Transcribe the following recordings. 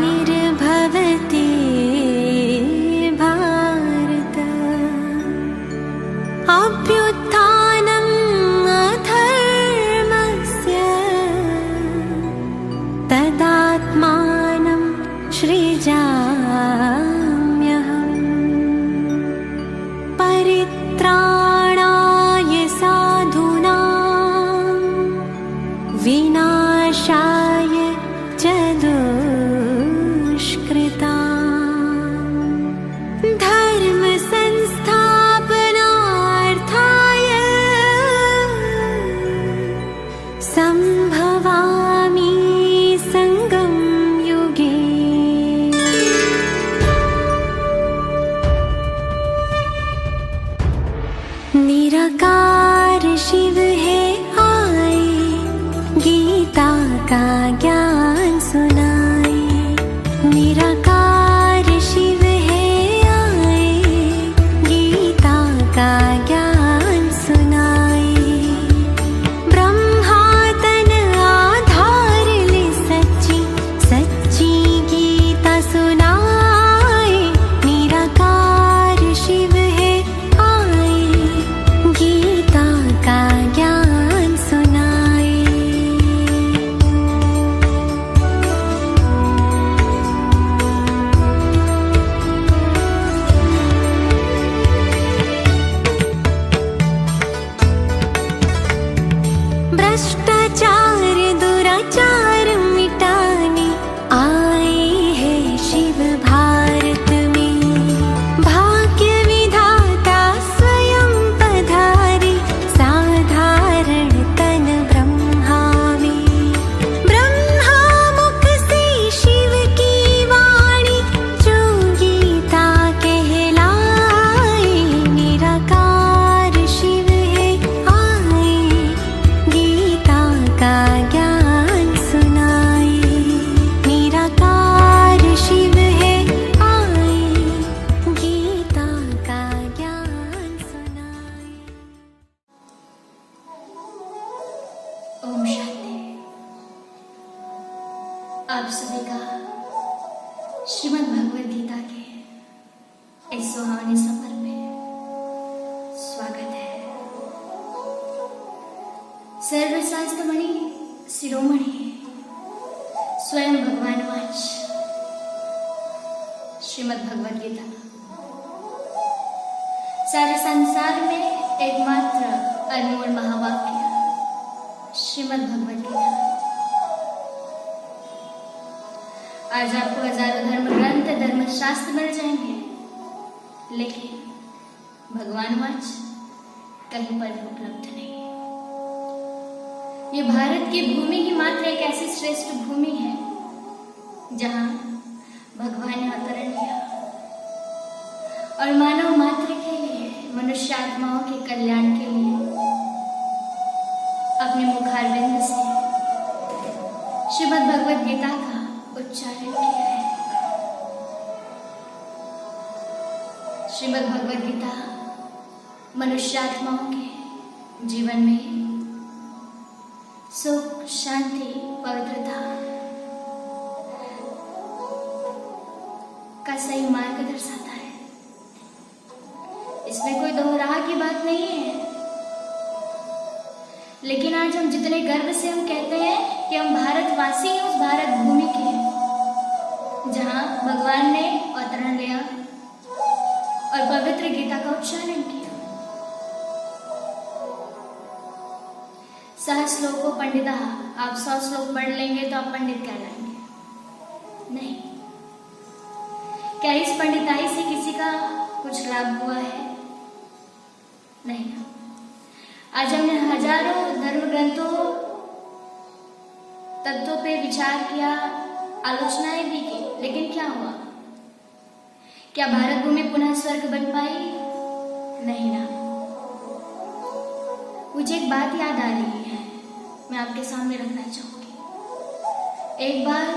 ग्लानिर्भवति भारत अभ्युत्थानम् अधर्मस्य तदात्मानं सृजाम्यहम् परित्राणाय साधूनां विनाशाय च दुष्कृताम् धर्म संस्थापनार्थाय संभवामि संगम युगे। निराकार शिव है आए, गीता का ज्ञान सुनाए। निराकार शिव है आए, गीता का ज्ञान सुनाए। ब्रह्मा तन आधार ले सच्ची सच्ची गीता सुनाए। निराकार शिव है आए, गीता का ज्ञान सुनाए। भ्रष्टाचार दुराचार मिटाने आए हैं शिव भारत में। भाग्य विधाता स्वयं पधारे, साधारण तन ब्रह्मा में। ब्रह्मा मुख से शिव की वाणी जो गीता कहलाए। निराकार शिव है आए, गीता का ज्ञान सुनाए। निराकार शिव है आए, गीता का ज्ञान सुनाए। ओम शांति। आप सभी का श्रीमद् भगवद गीता के इस सुहावने सफर में स्वागत है। सर्वशास्त्रमणि शिरोमणि स्वयं भगवान वाच श्रीमद् भगवद गीता सारे संसार में एकमात्र अनमोल महावाक्य श्रीमद् भगवद गीता। आज आपको हजारों धर्म ग्रंथ धर्म शास्त्र मिल जाएंगे, लेकिन भगवान वाच कहीं पर भी उपलब्ध नहीं है। ये भारत की भूमि ही मात्र एक ऐसी श्रेष्ठ भूमि है जहां भगवान ने अवतरण लिया और मानव मात्र के लिए, मनुष्य आत्माओं के कल्याण के लिए अपने मुखारविंद से श्रीमद् भगवद गीता का उच्चारण किया है। श्रीमद् भगवद गीता मनुष्य आत्माओं के जीवन में सुख, शांति, पवित्रता का सही मार्ग दर्शाता है। इसमें कोई दोहराह की बात नहीं है। लेकिन आज हम जितने गर्व से हम कहते हैं कि हम भारतवासी हैं, उस भारत भूमि के जहां भगवान ने अवतरण लिया और पवित्र गीता का उच्चारण किया। 100 श्लोकों पंडिता, आप 100 श्लोक पढ़ लेंगे तो आप पंडित कहलाएंगे? नहीं। क्या इस पंडिताई से किसी का कुछ लाभ हुआ है? नहीं। आज हमने हजारों धर्म ग्रंथों तत्वों पे विचार किया, आलोचनाएं भी की, लेकिन क्या हुआ? क्या भारत भूमि पुनः स्वर्ग बन पाई? नहीं ना। मुझे एक बात याद आ रही है, मैं आपके सामने रखना चाहूंगी। एक बार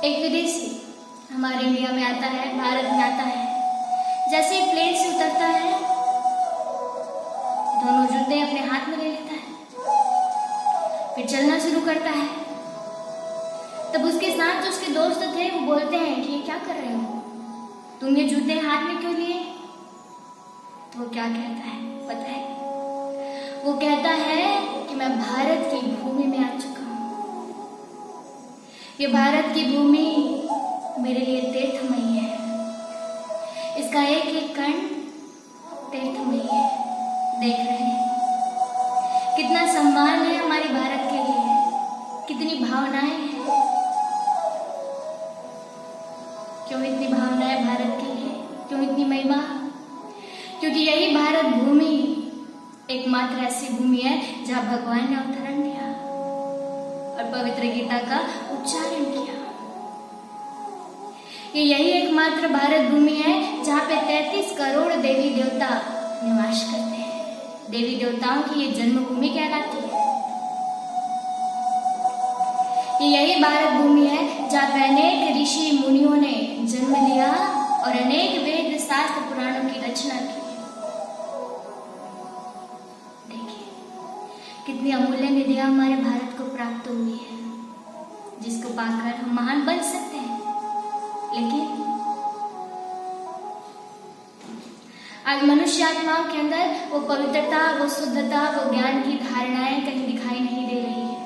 एक विदेशी हमारे इंडिया में आता है, भारत में आता है। जैसे ही प्लेन से उतरता है, दोनों जूते अपने हाथ में ले लेता है, फिर चलना शुरू करता है। तब उसके साथ जो उसके दोस्त थे वो बोलते हैं कि ये क्या कर रहे हो, तुम ये जूते हाथ में क्यों लिए? तो वो क्या कहता है पता है? वो कहता है कि मैं भारत की भूमि में आ चुका हूं। ये भारत की भूमि मेरे लिए तीर्थमयी है, इसका एक एक कण तीर्थमयी है। देख रहे हैं कितना सम्मान है हमारे भारत के लिए, कितनी भावनाएं हैं। क्यों इतनी भावनाएं भारत के लिए, क्यों इतनी महिमा? क्योंकि यही भारत भूमि एकमात्र ऐसी भूमि है जहां भगवान ने अवतरण लिया और पवित्र गीता का उच्चारण किया। ये यही एकमात्र भारत भूमि है जहां पे 33 करोड़ देवी देवता निवास करते हैं। देवी देवताओं की ये जन्मभूमि कहलाती है। ये यही भारत भूमि है जहाँ पे अनेक ऋषि मुनियों ने जन्म लिया और अनेक वेद शास्त्र पुराणों की रचना की। देखिए कितनी अमूल्य निधियां हमारे भारत को प्राप्त हुई है, जिसको पाकर हम महान बन सकते हैं। लेकिन आज मनुष्य आत्माओं के अंदर वो पवित्रता, वो शुद्धता, वो ज्ञान की धारणाएं कहीं दिखाई नहीं दे रही है।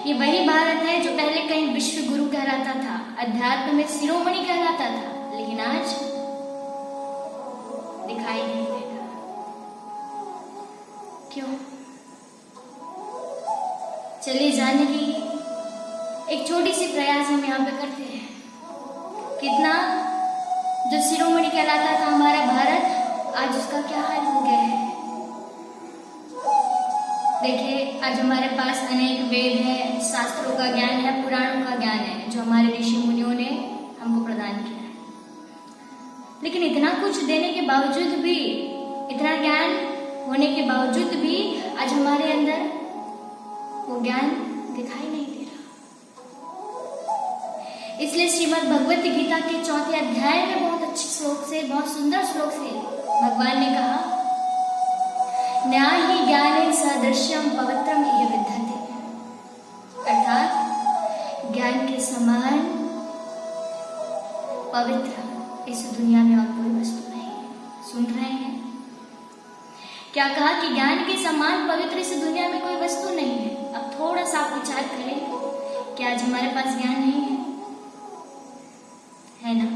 ये वही भारत है जो पहले कहीं विश्व गुरु कहलाता था, अध्यात्म में शिरोमणि कहलाता था, लेकिन आज दिखाई नहीं देता। क्यों? चलिए जानने की एक छोटी सी प्रयास हम यहाँ पे करते हैं। कितना जो शिरोमणि कहलाता था हमारा भारत, आज उसका क्या हाल हो गया है। देखिए आज हमारे पास अनेक वेद हैं, शास्त्रों का ज्ञान है, पुराणों का ज्ञान है, जो हमारे ऋषि मुनियों ने हमको प्रदान किया है। लेकिन इतना कुछ देने के बावजूद भी, इतना ज्ञान होने के बावजूद भी आज हमारे अंदर वो ज्ञान दिखाई नहीं दे रहा। इसलिए श्रीमद् भगवत गीता के 4 अध्याय में बहुत अच्छे श्लोक से, बहुत सुंदर श्लोक से भगवान ने कहा, न्याय ही ज्ञाने सदृश्यम पवित्रम इह विद्यते। अर्थात ज्ञान के समान पवित्र इस दुनिया में और कोई वस्तु नहीं है। सुन रहे हैं क्या कहा? कि ज्ञान के समान पवित्र इस दुनिया में कोई वस्तु नहीं है। अब थोड़ा सा आप विचार करें कि आज हमारे पास ज्ञान नहीं है ना?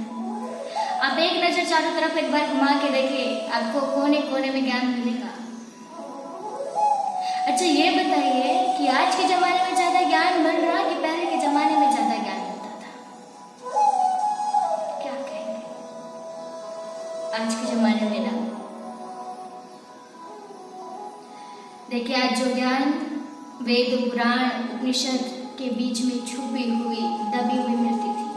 आप एक नजर चारों तरफ एक बार घुमा के देखिए, आपको कोने कोने में ज्ञान मिलेगा। अच्छा ये बताइए कि आज के जमाने में ज्यादा ज्ञान मिल रहा कि पहले के जमाने में ज्यादा ज्ञान मिलता था? क्या कहेंगे? आज के जमाने में ना, देखिए आज जो ज्ञान वेद, पुराण, उपनिषद के बीच में छुपी हुई, दबी हुई मिलती थी,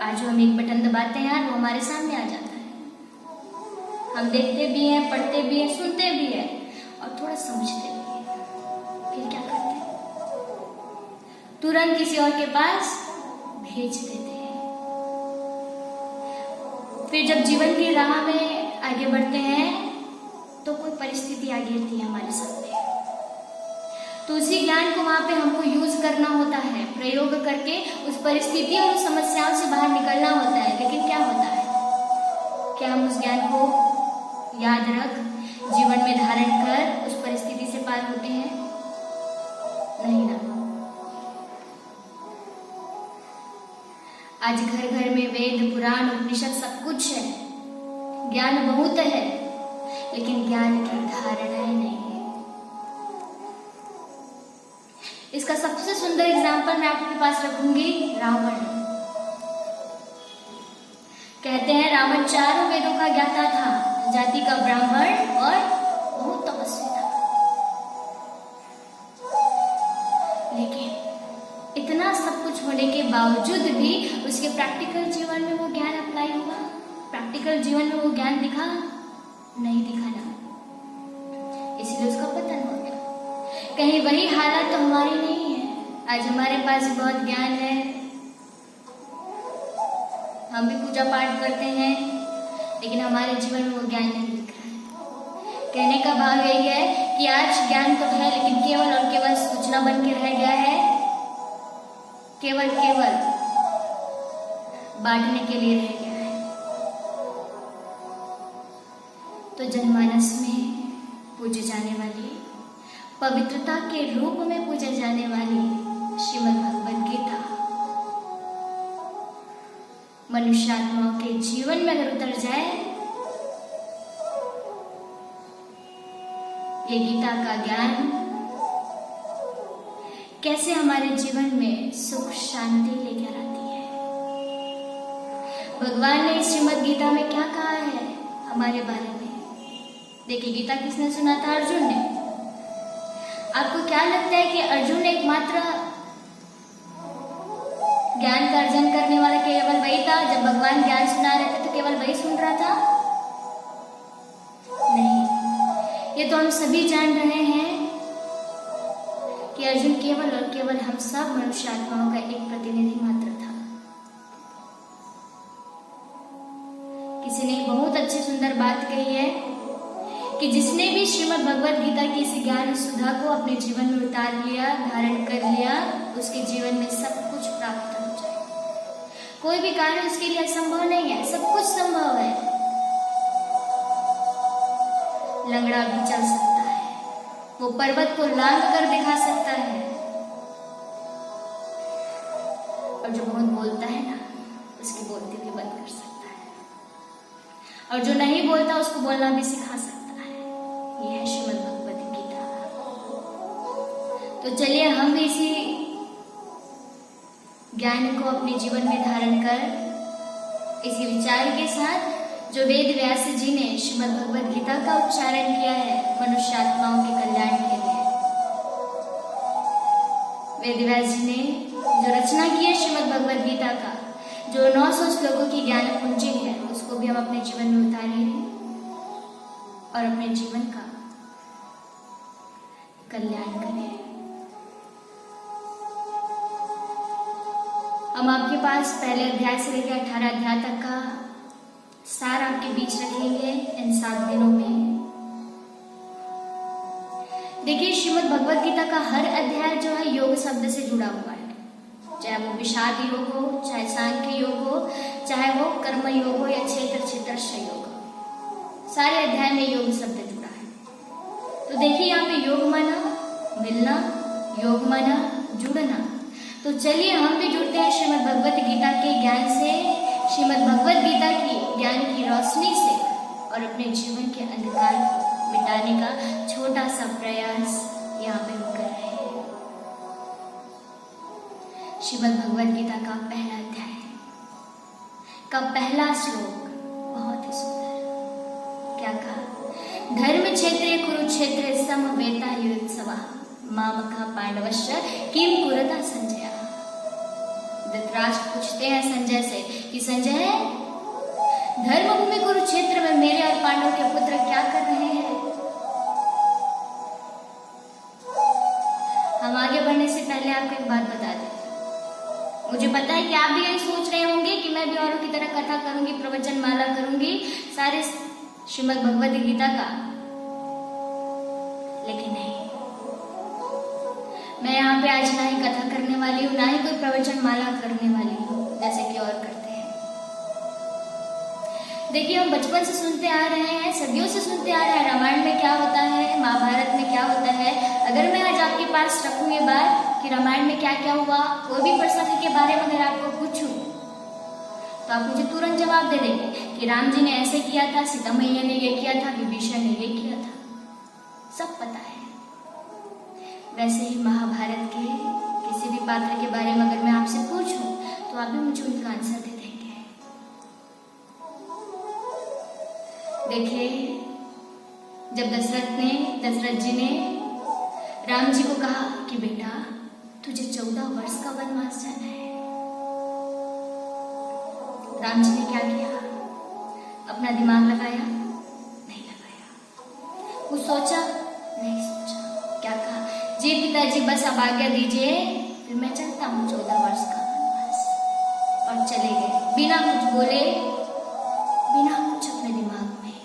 आज हम एक बटन दबाते हैं और वो हमारे सामने आ जाता है। हम देखते भी हैं, पढ़ते भी हैं, सुनते भी हैं और थोड़ा समझते भी हैं। फिर क्या करते हैं? तुरंत किसी और के पास भेज देते हैं। फिर जब जीवन की राह में आगे बढ़ते हैं तो कोई परिस्थिति आ गिरती है हमारे सामने, तो उसी ज्ञान को वहां पे हमको यूज करना होता है, प्रयोग करके उस परिस्थिति और उस समस्याओं से बाहर निकलना होता है। लेकिन क्या होता है? क्या हम उस ज्ञान को याद रख जीवन में धारण कर उस परिस्थिति से पार होते हैं? नहीं ना। आज घर घर में वेद, पुराण, उपनिषद सब कुछ है, ज्ञान बहुत है, लेकिन ज्ञान की धारणाएं नहीं है। इसका सबसे सुंदर एग्जाम्पल मैं आपके पास रखूंगी, रावण। कहते हैं रावण 4 वेदों का ज्ञाता था, जाति का ब्राह्मण और बहुत तपस्वी था। लेकिन इतना सब कुछ होने के बावजूद भी उसके प्रैक्टिकल जीवन में वो ज्ञान अप्लाई हुआ? प्रैक्टिकल जीवन में वो ज्ञान दिखा? नहीं दिखा ना, इसलिए उसका पतन हो गया। कहीं वही हालत तो हमारी नहीं है। आज हमारे पास बहुत ज्ञान है, हम भी पूजा पाठ करते हैं, लेकिन हमारे जीवन में वो ज्ञान नहीं दिख रहा है। कहने का भाव यही है कि आज ज्ञान तो है, लेकिन केवल और केवल सूचना बन के रह गया है, केवल बांटने के लिए रह गया है। तो जनमानस में पूजे जाने वाली, पवित्रता के रूप में पूजे जाने वाली श्रीमद् भगवद गीता मनुष्य आत्माओं के जीवन में अगर उतर जाए, ये गीता का ज्ञान कैसे हमारे जीवन में सुख शांति लेकर आती है। भगवान ने श्रीमद् गीता में क्या कहा है हमारे बारे में। देखिए, गीता किसने सुना था? अर्जुन ने। आपको क्या लगता है कि अर्जुन एकमात्र ज्ञान का अर्जन करने वाला केवल वही था? जब भगवान ज्ञान सुना रहे थे तो केवल वही सुन रहा था? नहीं, ये तो हम सभी जान रहे हैं कि अर्जुन केवल और केवल हम सब मनुष्य आत्माओं का एक प्रतिनिधि मात्र था। किसी ने बहुत अच्छी सुंदर बात कही है कि जिसने भी श्रीमद् भगवद गीता की इस ज्ञान सुधा को अपने जीवन में उतार लिया, धारण कर लिया, उसके जीवन में सब कुछ प्राप्त हो जाए। कोई भी कार्य उसके लिए असंभव नहीं है, सब कुछ संभव है। लंगड़ा भी चल सकता है, वो पर्वत को लांघ कर दिखा सकता है, और जो बहुत बोलता है ना, उसकी बोलती भी बंद कर सकता है, और जो नहीं बोलता उसको बोलना भी सिखा सकता है। यह है श्रीमद् भगवद गीता। तो चलिए हम भी इसी ज्ञान को अपने जीवन में धारण कर, इसी विचार के साथ जो वेद व्यास जी ने श्रीमद् भगवद गीता का उच्चारण किया है मनुष्य आत्माओं के कल्याण के लिए। वेद व्यास जी ने जो रचना की है श्रीमद् भगवद गीता का, जो 900 श्लोकों की ज्ञान पूंजी है, उसको भी हम अपने जीवन में उतारें और अपने जीवन का कल्याण करें। हम आपके पास पहले अध्याय से लेकर 18 अध्याय तक का सार आपके बीच रखेंगे इन 7 दिनों में। देखिए, श्रीमद् भगवद गीता का हर अध्याय जो है योग शब्द से जुड़ा हुआ है, चाहे वो विषाद योग हो, चाहे सांख्य योग हो, चाहे वो कर्म योग हो या क्षेत्र योग हो, सारे अध्याय में योग शब्द जुड़ा है। तो देखिए, यहाँ पे योग माना मिलना, योग माना जुड़ना। तो चलिए हम भी जुड़ते हैं श्रीमद् भगवद गीता के ज्ञान से, श्रीमद् भगवद गीता की ज्ञान की रोशनी से, और अपने जीवन के अंधकार को मिटाने का छोटा सा प्रयास यहाँ पे हम कर रहे हैं। श्रीमद् भगवद गीता का पहला अध्याय का पहला श्लोक बहुत ही सुंदर। क्या कहा? धर्म क्षेत्रे कुरुक्षेत्रे समवेता युत्सवः मामका पांडवश्च किम कुरुता संजय। धृतराष्ट्र पूछते हैं संजय से कि संजय, धर्मभूमि कुरुक्षेत्र में मेरे और पांडव के पुत्र क्या कर रहे हैं? हम आगे बढ़ने से पहले आपको एक बात बता दें। मुझे पता है कि आप भी यही सोच रहे होंगे कि मैं भी औरों की तरह कथा करूंगी, प्रवचन माला करूंगी सारे श्रीमद् भगवद गीता का, लेकिन नहीं, मैं यहाँ पे आज ना ही कथा करने वाली हूँ, ना ही कोई प्रवचन माला करने वाली हूँ जैसे कि और करते हैं। देखिए, हम बचपन से सुनते आ रहे हैं, सदियों से सुनते आ रहे हैं, रामायण में क्या होता है, महाभारत में क्या होता है। अगर मैं आज आपके पास रखूँ ये बात कि रामायण में क्या क्या हुआ, कोई भी प्रसंग के बारे में अगर आपको पूछूं तो आप मुझे तुरंत जवाब दे देंगे कि राम जी ने ऐसे किया था, सीता मैया ने ये किया था, विभीषण ने ये किया था, सब पता है। वैसे ही महाभारत के किसी भी पात्र के बारे में अगर मैं आपसे पूछूं तो आप भी मुझे उनका आंसर दे देंगे। देखिए, जब दशरथ जी ने राम जी को कहा कि बेटा तुझे 14 वर्ष का वनवास जाना है, राम जी ने क्या किया? अपना दिमाग लगाया? नहीं लगाया। कुछ सोचा? नहीं सोचा। क्या कहा? जी पिताजी, बस अब आज्ञा दीजिए, फिर मैं चलता हूँ 14 वर्ष का वनवास। और चले गए बिना कुछ बोले, बिना कुछ अपने दिमाग में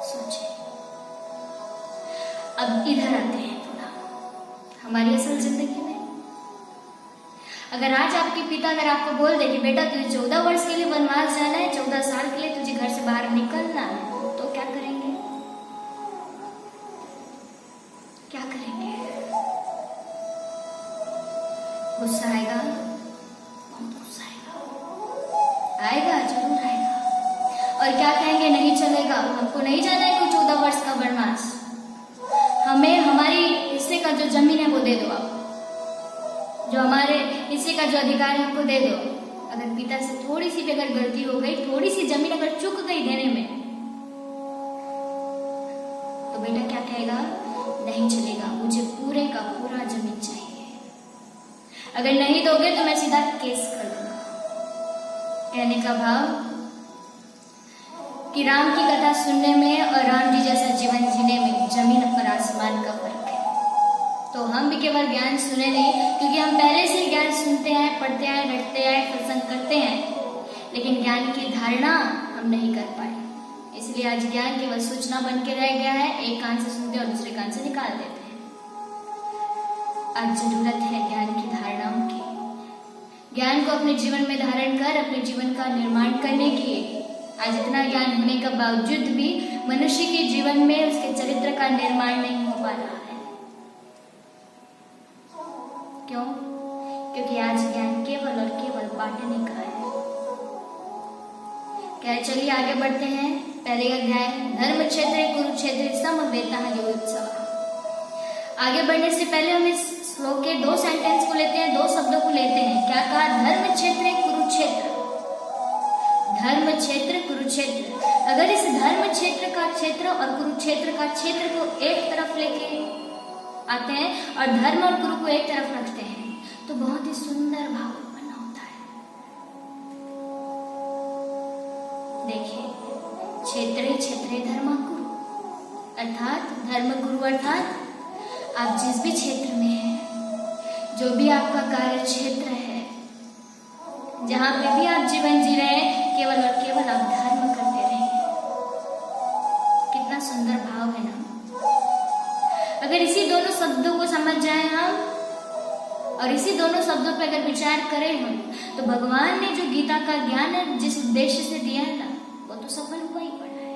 सोचे। अब इधर आते हैं थोड़ा हमारी असल जिंदगी में। अगर आज आपके पिता अगर आपको बोल दे कि बेटा तुझे 14 वर्ष के लिए वनवास जाना है, 14 साल के लिए तुझे घर से बाहर निकलना है, तो क्या करेंगे? क्या करेंगे? गुस्सा आएगा, बहुत गुस्सा आएगा, आएगा, जरूर आएगा। और क्या कहेंगे? नहीं चलेगा, हमको नहीं जाना है कोई 14 वर्ष का वनवास, हमें हमारी हिस्से का जो जमीन है वो दे दो, आप जो हमारे हिस्से का जो अधिकार है हमको दे दो। अगर पिता से थोड़ी सी भी अगर गलती हो गई, थोड़ी सी जमीन अगर चूक गई देने में, तो बेटा क्या कहेगा? नहीं चलेगा, मुझे पूरे का पूरा जमीन चाहिए, अगर नहीं दोगे तो मैं सीधा केस कर दूंगा। कहने का भाव कि राम की कथा सुनने में और राम जी जैसा जीवन जीने में जमीन और आसमान का फर्क है। तो हम भी केवल ज्ञान सुने नहीं, क्योंकि हम पहले से ज्ञान सुनते हैं, पढ़ते हैं, रटते हैं, सत्संग करते हैं, लेकिन ज्ञान की धारणा हम नहीं कर पाए। इसलिए आज ज्ञान केवल सूचना बन के रह गया है, एक कान से सुनते और दूसरे कान से निकाल देते हैं। आज जरूरत है ज्ञान की धारणाओं की, ज्ञान को अपने जीवन में धारण कर अपने जीवन का निर्माण करने की। आज इतना ज्ञान होने के बावजूद भी मनुष्य के जीवन में उसके चरित्र का निर्माण नहीं हो पा रहा है। क्यों? क्योंकि आज ज्ञान केवल और केवल बांटने का है। क्या? चलिए आगे बढ़ते हैं। पहले अध्याय, धर्म क्षेत्र कुरुक्षेत्र समवेतः युत्सव। आगे बढ़ने से पहले हम इस श्लोक के 2 सेंटेंस को लेते हैं, 2 शब्दों को लेते हैं। क्या कहा? धर्म क्षेत्र कुरुक्षेत्र, धर्म क्षेत्र कुरुक्षेत्र। अगर इस धर्म क्षेत्र का क्षेत्र और कुरुक्षेत्र का क्षेत्र को एक तरफ लेके आते हैं और धर्म और कुरु को एक तरफ रखते हैं, तो बहुत ही सुंदर भाव उत्पन्न होता है। देखिए, क्षेत्रे क्षेत्रे धर्म कुरु, अर्थात धर्म गुरु, अर्थात आप जिस भी क्षेत्र में हैं, जो भी आपका कार्य क्षेत्र है, जहां पे भी आप जीवन जी रहे हैं, केवल और केवल आप धर्म करते रहिए। कितना सुंदर भाव है ना। अगर इसी दोनों शब्दों को समझ जाए हम और इसी दोनों शब्दों पर अगर विचार करें हम, तो भगवान ने जो गीता का ज्ञान जिस उद्देश्य से दिया है ना, वो तो सफल हुआ ही पड़ा है।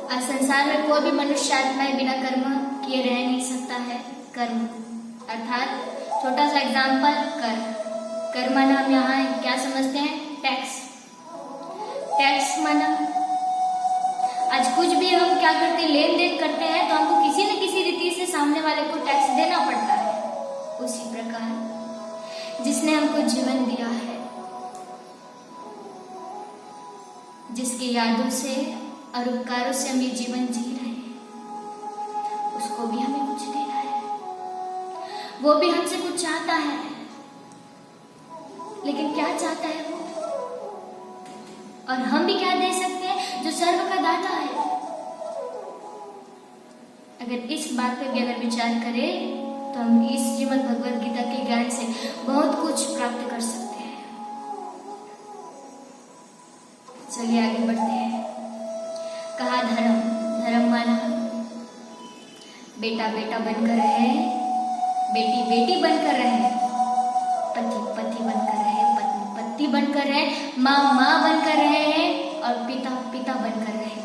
आज संसार में कोई भी मनुष्य आत्मा बिना कर्म किए रह नहीं सकता है। कर्म अर्थात छोटा सा एग्जाम्पल, कर माना हम यहाँ क्या समझते हैं? टैक्स। टैक्स माना आज कुछ भी हम क्या करते हैं, लेन देन करते हैं, तो हमको किसी न किसी रीति से सामने वाले को टैक्स देना पड़ता है। उसी प्रकार जिसने हमको जीवन दिया है, जिसकी यादों से और उपकारों से हम ये जीवन जी रहे हैं, उसको भी हमें कुछ देना है। वो भी हमसे कुछ चाहता है, लेकिन क्या चाहता है वो, और हम भी क्या दे सकते हैं? जो सर्व का दाता है। अगर इस बात पे भी अगर विचार करें, तो हम इस श्रीमद् भगवद गीता के ज्ञान से बहुत कुछ प्राप्त कर सकते हैं। चलिए आगे बढ़ते हैं। कहा धर्म, धर्म माना बेटा बेटा बनकर रहे, बेटी बेटी बनकर रहे, पति पति बनकर रहे, पत्नी पति बनकर रहे, माँ माँ बनकर रहे हैं और पिता पिता बनकर रहे।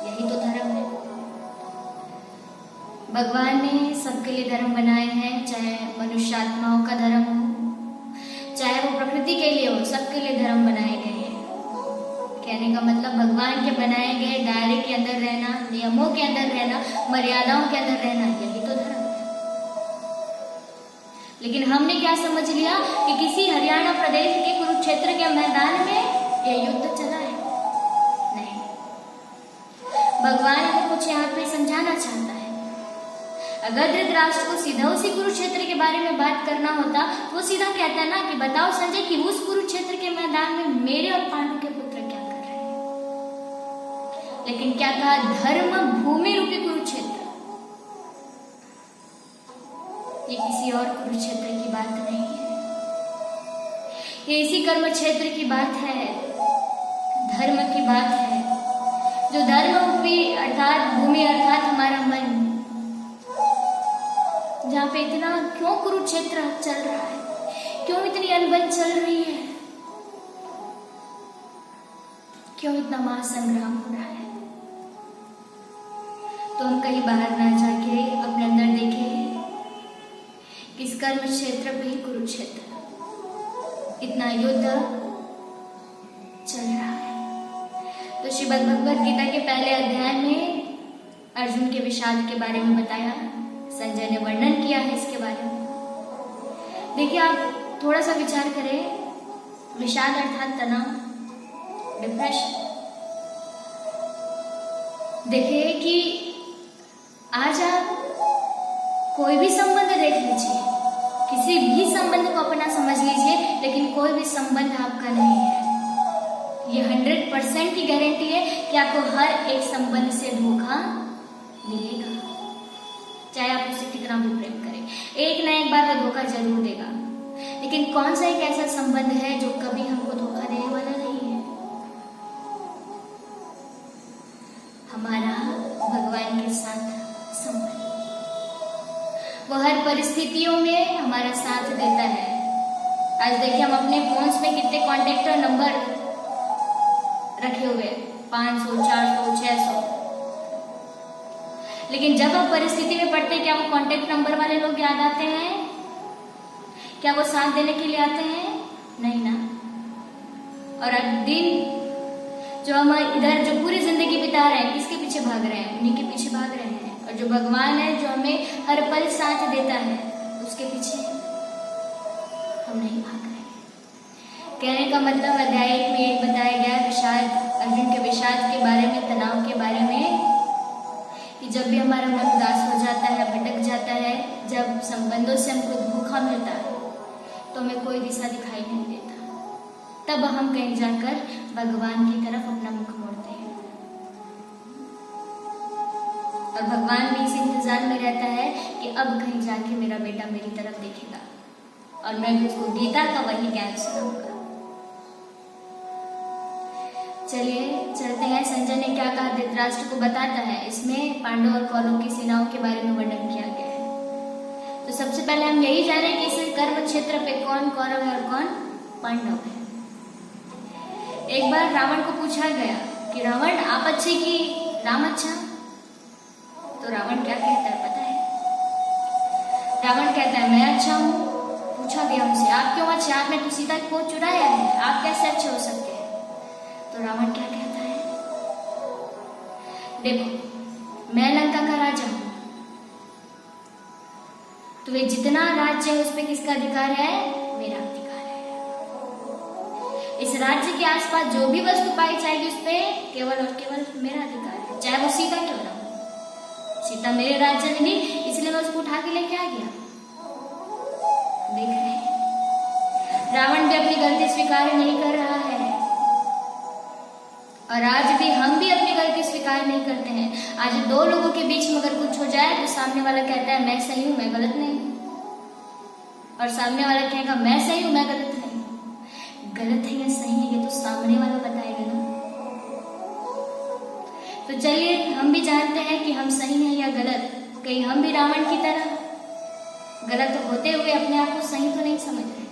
यही तो धर्म है। भगवान ने सबके लिए धर्म बनाए हैं, चाहे मनुष्य आत्माओं का धर्म हो, चाहे वो प्रकृति के लिए हो, सबके लिए धर्म बनाए गए हैं। कहने का मतलब भगवान के बनाए गए दायरे के अंदर रहना, नियमों के अंदर रहना, मर्यादाओं के अंदर रहना, यही तो धर्म है। लेकिन हमने क्या समझ लिया कि किसी हरियाणा प्रदेश के कुरुक्षेत्र के मैदान में यह युद्ध चला है। नहीं, भगवान हमें कुछ यहाँ पे समझाना चाहता है। अगर धृतराष्ट्र को सीधा उसी कुरुक्षेत्र के बारे में बात करना होता, तो वो सीधा कहता है ना कि बताओ संजय कि उस कुरुक्षेत्र के मैदान में मेरे और पांडु के पुत्र क्या कर रहे हैं। लेकिन क्या कहा? धर्म भूमि रूपी कुरुक्षेत्र। ये किसी और कुरुक्षेत्र की बात नहीं है, ये इसी कर्म क्षेत्र की बात है, धर्म की बात है। जो धर्म रूपी अर्थात भूमि अर्थात हमारा मन, जहाँ यहाँ पे इतना क्यों कुरुक्षेत्र चल रहा है, क्यों इतनी अनबन चल रही है, क्यों इतना महासंग्राम हो रहा है। तो हम कहीं बाहर ना जाके अपने अंदर देखें कि इस कर्म क्षेत्र पे ही कुरुक्षेत्र इतना युद्ध चल रहा है। तो श्रीमद् भगवद गीता के पहले अध्याय में अर्जुन के विषाद के बारे में बताया, संजय ने वर्णन किया है इसके बारे में। देखिए, आप थोड़ा सा विचार करें, विषाद अर्थात तनाव, डिप्रेशन। देखिए कि आज आप कोई भी संबंध देख लीजिए, किसी भी संबंध को अपना समझ लीजिए, लेकिन कोई भी संबंध आपका नहीं है। ये 100% की गारंटी है कि आपको हर एक संबंध से धोखा मिलेगा, चाहे आप उसे कितना भी प्रेम करें, एक ना एक बार वो धोखा जरूर देगा। लेकिन कौन सा एक ऐसा संबंध है जो कभी हमको धोखा देने वाला नहीं है? हमारा भगवान के साथ संबंध। वो हर परिस्थितियों में हमारा साथ देता है। आज देखिए, हम अपने फोन्स में कितने कॉन्टेक्ट नंबर रखे हुए, 500, 400, 600, लेकिन जब हम परिस्थिति में पड़ते हैं, क्या वो कॉन्टेक्ट नंबर वाले लोग याद आते हैं? क्या वो साथ देने के लिए आते हैं? नहीं ना। और अब दिन जो हम इधर जो पूरी जिंदगी बिता रहे हैं, किसके पीछे भाग रहे हैं? उन्हीं के पीछे भाग रहे हैं। और जो भगवान है, जो हमें हर पल साथ देता है, उसके पीछे हम नहीं भाग रहे। कहने का मतलब अध्याय 1 में एक बताया गया विषाद, अर्जुन के विषाद के बारे में, तनाव के बारे में, कि जब भी हमारा मन उदास हो जाता है, भटक जाता है, जब संबंधों से हमको धोखा मिलता है, तो हमें कोई दिशा दिखाई नहीं देता, तब हम कहीं जाकर भगवान की तरफ अपना मुख मोड़ते हैं। और भगवान भी इस इंतजार में रहता है कि अब कहीं जाके मेरा बेटा मेरी तरफ देखेगा और मैं भी उसको गीता का वही ज्ञान सुनाऊंगा। चलिए चलते हैं। संजय ने क्या कहा धृतराष्ट्र को बताता है। इसमें पांडव और कौरव की सेनाओं के बारे में वर्णन किया गया है। तो सबसे पहले हम यही जान रहे हैं कि इस कर्म क्षेत्र पे कौन कौरव है और कौन पांडव है। एक बार रावण को पूछा गया कि रावण आप अच्छे कि राम अच्छा? तो रावण क्या कहता है पता है? रावण कहता है मैं अच्छा हूँ। पूछा गया उनसे आप क्यों अच्छे? आपने तो सीता को चुराया है, आप कैसे अच्छे हो सकते हैं? तो रावण क्या कहता है? देखो मैं लंका का राजा हूं, तो वे जितना राज्य है उस पर किसका अधिकार है? मेरा अधिकार है। इस राज्य के आसपास जो भी वस्तु पाई जाएगी उस पर केवल और केवल मेरा अधिकार है, चाहे वो सीता क्यों ना हो। सीता मेरे राज्य में नहीं, इसलिए मैं उसको उठा के लेके आ गया। देख रहे हैं रावण भी अपनी गलती स्वीकार नहीं कर रहा है, और आज भी हम भी अपनी गलती स्वीकार नहीं करते हैं। आज दो लोगों के बीच में अगर कुछ हो जाए तो सामने वाला कहता है मैं सही हूं, मैं गलत नहीं, और सामने वाला कहेगा मैं सही हूं, मैं गलत नहीं। गलत है या सही है ये तो सामने वाला बताएगा ना। तो चलिए हम भी जानते हैं कि हम सही हैं या गलत। कहीं हम भी रावण की तरह गलत होते हुए अपने आप को सही तो नहीं समझ रहे।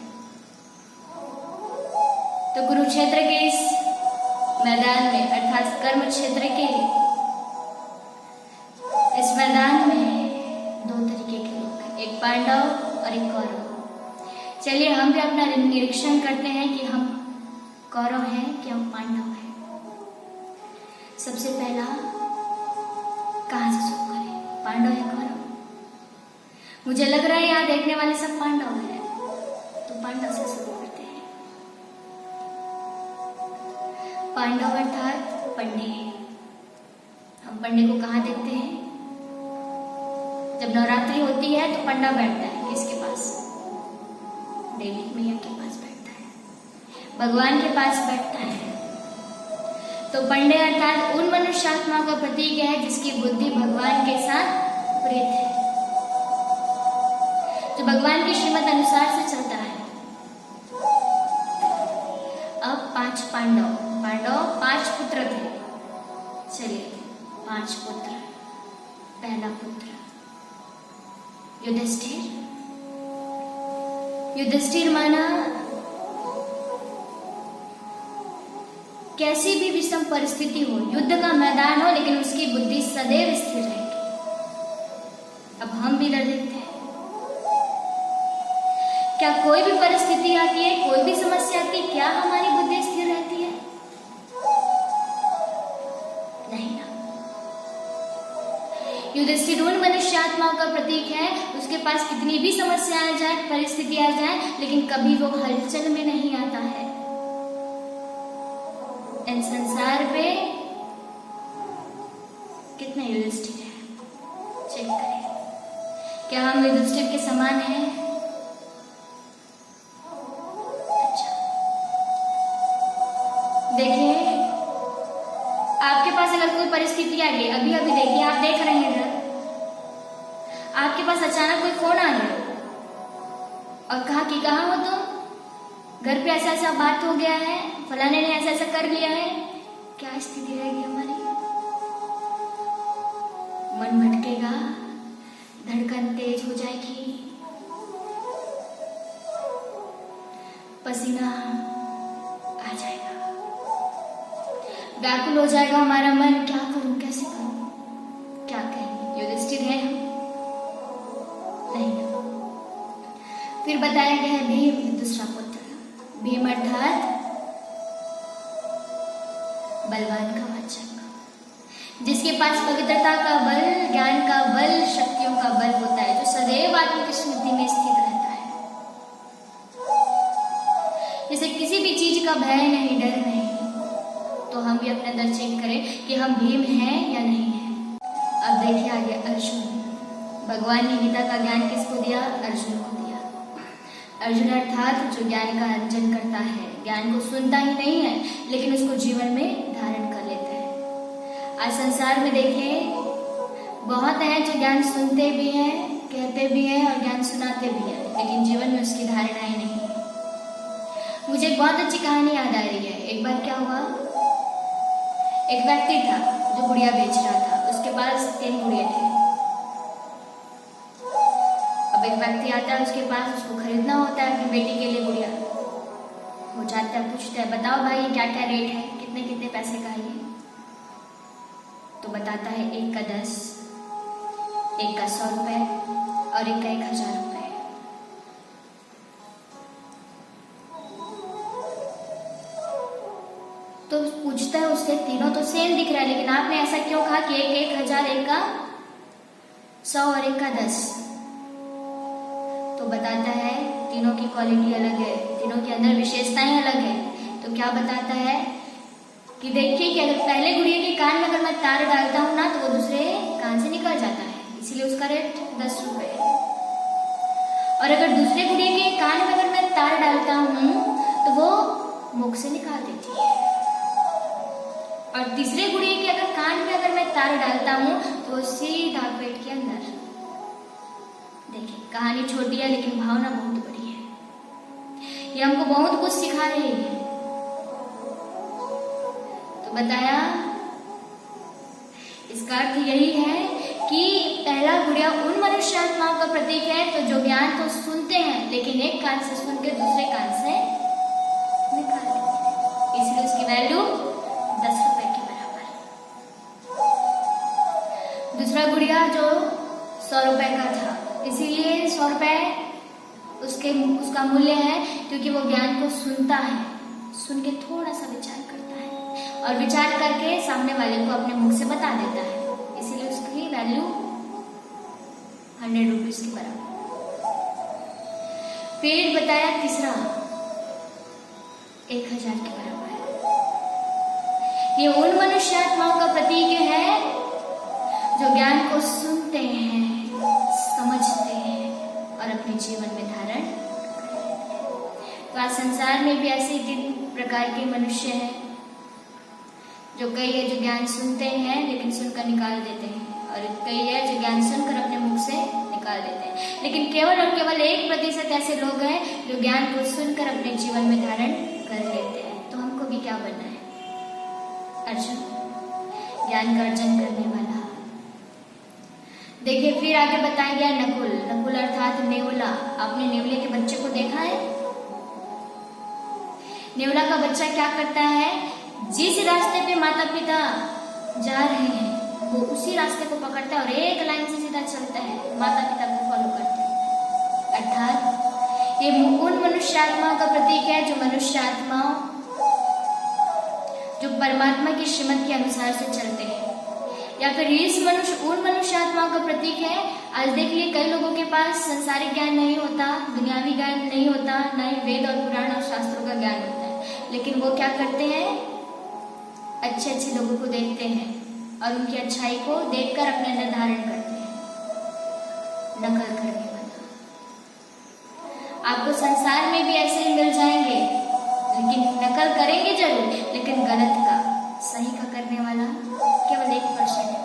तो कुरुक्षेत्र के इस मैदान में अर्थात कर्म क्षेत्र के इस मैदान में दो तरीके के लोग हैं, एक पांडव और एक कौरव। चलिए हम भी अपना निरीक्षण करते हैं कि हम कौरव हैं कि हम पांडव हैं। सबसे पहला कहां से शुरू करें, पांडव या कौरव? मुझे लग रहा है यहाँ देखने वाले सब पांडव हैं, तो पांडव से शुरू करते हैं। पांडव अर्थात पंडे। हम पंडे को कहाँ देखते हैं? जब नवरात्रि होती है तो पंडा बैठता है किसके पास? देवी मैया के पास बैठता है, भगवान के पास बैठता है। तो पंडे अर्थात उन मनुष्य आत्माओं का प्रतीक है जिसकी बुद्धि भगवान के साथ प्रीत है, जो भगवान की श्रीमत अनुसार से चलता है। अब 5 पांडव 5 पुत्र थे। चलिए 5 पुत्र। पहला पुत्र युधिष्ठिर, युधिष्ठिर माना कैसी भी विषम परिस्थिति हो, युद्ध का मैदान हो, लेकिन उसकी बुद्धि सदैव स्थिर रहेगी। अब हम भी डर देखते हैं, क्या कोई भी परिस्थिति आती है, कोई भी समस्या आती है, क्या हमारी बुद्धि स्थिर रहती है? नहीं ना। युधिष्ठिर उन मनुष्य आत्माओं का प्रतीक है, उसके पास कितनी भी समस्या आ जाए, परिस्थिति आ जाए, लेकिन कभी वो हलचल में नहीं आता है। इन संसार पे कितने युधिष्ठिर है, चेक करें, क्या हम युधिष्ठिर के समान हैं? अच्छा, देखिए, आपके पास अगर कोई परिस्थिति आ गई, अभी अभी देखिए, आप देख रहे हैं इधर, आपके पास अचानक कोई फोन आ गया और कहा कि कहाँ हो तुम, घर पे ऐसा ऐसा बात हो गया है, फलाने ने ऐसा ऐसा कर लिया है, क्या स्थिति रहेगी हमारी? मन भटकेगा, धड़कन तेज हो जाएगी, पसीना आ जाएगा, व्याकुल हो जाएगा हमारा मन, क्या करूं, कैसे करूं, क्या कहेंगे? युधिष्ठिर है हम? नहीं। फिर बताया गया है भीम, दूसरा पुत्र। भीम अर्थात बलवान का वाचक, जिसके पास पवित्रता का बल, ज्ञान का बल, शक्तियों का बल होता है, जो सदैव आत्म की स्मृति में स्थित रहता है, जिसे किसी भी चीज का भय नहीं, डर नहीं। तो हम भी अपने अंदर चेक करें कि हम भीम हैं या नहीं हैं। अब देखिए आगे, अर्जुन। भगवान ने गीता का ज्ञान किसको दिया? अर्जुन को दिया। अर्जुन अर्थात जो ज्ञान का अर्जन करता है, ज्ञान को सुनता ही नहीं है, लेकिन उसको जीवन में धारण कर लेता है। आज संसार में देखें, बहुत हैं जो ज्ञान सुनते भी हैं, कहते भी हैं और ज्ञान सुनाते भी हैं, लेकिन जीवन में उसकी धारणाएं नहीं है। मुझे एक बहुत अच्छी कहानी याद आ रही है। एक बार क्या हुआ, एक व्यक्ति था जो गुड़िया बेच रहा था, उसके पास 3 गुड़िया थे। अब एक व्यक्ति आता है उसके पास, उसको खरीदना होता है अपनी बेटी के लिए गुड़िया। वो जाता है, पूछता है, बताओ भाई क्या क्या रेट है, कितने कितने पैसे का है? तो बताता है, एक का 10, एक का 100 रुपए और एक का 1000 रुपए। तो पूछता है उससे, तीनों तो सेम दिख रहा है, लेकिन आपने ऐसा क्यों कहा कि एक 1000, एक का 100 और एक का 10? तो बताता है, तीनों की क्वालिटी अलग है, तीनों के अंदर विशेषताएं अलग है। तो क्या बताता है कि देखिए कि अगर पहले गुड़िया के कान में अगर मैं तार डालता हूँ ना, तो वो दूसरे कान से निकल जाता है, इसीलिए उसका रेट 10 रुपए है। और अगर दूसरे गुड़िया के कान में अगर मैं तार डालता हूँ तो वो मुख से निकाल देती है। और तीसरे गुड़िया के अगर कान में अगर मैं तार डालता हूँ तो वो सीधा पेट के अंदर। देखिए, कहानी छोटी है लेकिन भावना बहुत बड़ी है। ये हमको बहुत कुछ सिखा रही है। तो बताया, इसका अर्थ यही है कि पहला गुड़िया उन मनुष्य आत्माओं का प्रतीक है तो जो ज्ञान को सुनते हैं, लेकिन एक कान से सुन के दूसरे कान से निकाल देते हैं, इसलिए उसकी वैल्यू 10 रुपए के बराबर है। दूसरा गुड़िया जो 100 रुपए का था, इसीलिए 100 रुपए उसका मूल्य है क्योंकि वो ज्ञान को सुनता है, सुन के थोड़ा सा विचार करता है और विचार करके सामने वाले को अपने मुख से बता देता है, इसीलिए उसकी वैल्यू 100 रुपीज के बराबर। फिर बताया तीसरा 1000 के बराबर है। ये उन मनुष्य आत्माओं का प्रतीक है जो ज्ञान को सुनते हैं, समझते हैं और अपने जीवन में धारण करते हैं। तो आज संसार में भी ऐसे 3 प्रकार के मनुष्य हैं, जो कई है जो ज्ञान सुनते हैं लेकिन सुनकर निकाल देते हैं, और कई है जो ज्ञान सुनकर अपने मुख से निकाल देते हैं। लेकिन केवल और केवल 1% ऐसे लोग हैं जो ज्ञान को सुनकर अपने जीवन में धारण कर लेते हैं। तो हमको भी क्या बनना है? अर्जुन, ज्ञान का अर्जन करने वाला। देखिए फिर आगे बताया गया नकुल। नकुल अर्थात नेवला। आपने नेवले के बच्चे को देखा है? नेवला का बच्चा क्या करता है? जिस रास्ते पे माता पिता जा रहे हैं वो उसी रास्ते को पकड़ता है और एक लाइन से सीधा चलता है, माता पिता को फॉलो करता है। अर्थात ये उन मनुष्य आत्माओं का प्रतीक है जो मनुष्य आत्माओं जो परमात्मा की श्रीमत के अनुसार से चलते हैं, या फिर उन मनुष्य आत्माओं का प्रतीक है। आज देख लिए कई लोगों के पास संसारिक ज्ञान नहीं होता, दुनियावी ज्ञान नहीं होता, न ही वेद और पुराण और शास्त्रों का ज्ञान होता है, लेकिन वो क्या करते हैं? अच्छे अच्छे लोगों को देखते हैं और उनकी अच्छाई को देखकर अपने अंदर धारण करते हैं। नकल करने वाला। आपको संसार में भी ऐसे ही मिल जाएंगे, लेकिन नकल करेंगे जरूर, लेकिन गलत का। सही का करने वाला केवल 1% है।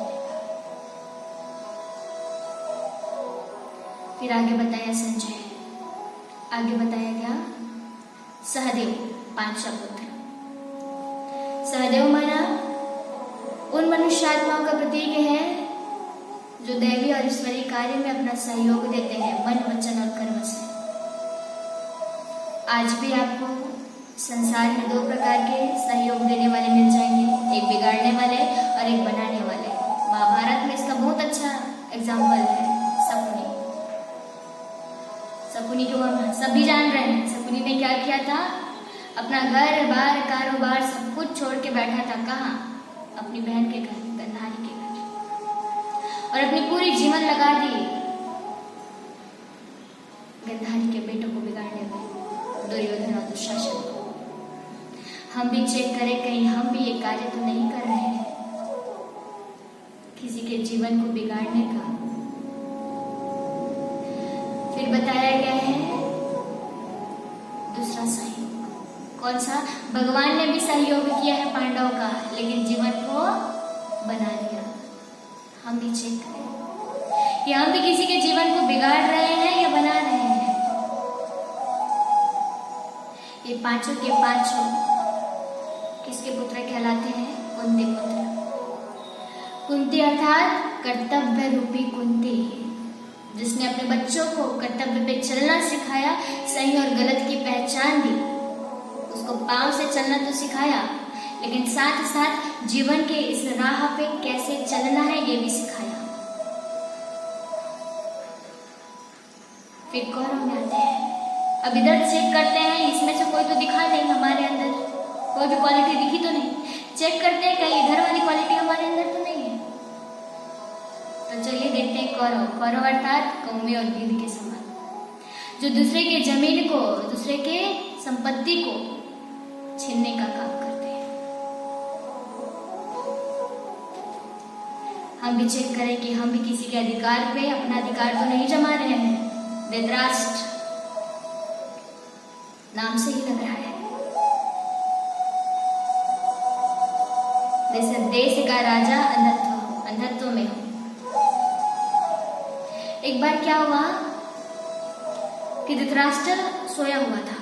फिर आगे बताया संजय, आगे बताया गया सहदेव, 5 पुत्र। सहदेव माना उन मनुष्य आत्माओं का प्रतीक है जो दैवी और ईश्वरीय कार्य में अपना सहयोग देते हैं मन, वचन और कर्म से। आज भी आपको संसार में 2 प्रकार के सहयोग देने वाले मिल जाएंगे, एक बिगाड़ने वाले और एक बनाने वाले। महाभारत में इसका बहुत अच्छा एग्जाम्पल है शकुनी। शकुनी को हम सभी जान रहे हैं। शकुनी ने क्या किया था? अपना घर बार कारोबार सब कुछ छोड़ के बैठा था। कहाँ? अपनी बहन के घर, गंधारी के घर, और अपनी पूरी जीवन लगा दी गंधारी के बेटों को बिगाड़ने में, दुर्योधन और दुशासन को। हम भी चेक करें कहीं हम भी ये कार्य तो नहीं कर रहे हैं किसी के जीवन को बिगाड़ने का। फिर बताया गया है दूसरा सहयोग। कौन सा? भगवान ने भी सहयोग किया है पांडवों का, लेकिन जीवन को बना लिया। हम भी चेक करें कि हम भी किसी के जीवन को बिगाड़ रहे हैं या बना रहे हैं। ये 5 के 5 किसके पुत्र कहलाते हैं? कुंती पुत्र। कुंती अर्थात कर्तव्य रूपी कुंती, जिसने अपने बच्चों को कर्तव्य पे चलना सिखाया, सही और गलत की पहचान दी। उसको पांव से चलना तो सिखाया, लेकिन साथ ही साथ जीवन के इस राह पे कैसे चलना है ये भी सिखाया। फिर कौरव में आते हैं। अब इधर चेक करते हैं, इसमें से कोई तो दिखा नहीं, हमारे अंदर कोई भी क्वालिटी दिखी तो नहीं। चेक करते हैं कहीं इधर वाली क्वालिटी हमारे अंदर तो नहीं है। तो चलिए देखते हैं कौरव। कौरव अर्थात कौमे और गिद्ध के समान, जो दूसरे के जमीन को, दूसरे के संपत्ति को छीनने का काम करते हैं। हम भी चेक करें कि हम भी किसी के अधिकार पे अपना अधिकार तो नहीं जमा रहे हैं। धृतराष्ट्र नाम से ही लग रहा है, जैसे देश का राजा अंधत्व में हो। एक बार क्या हुआ कि धृतराष्ट्र सोया हुआ था,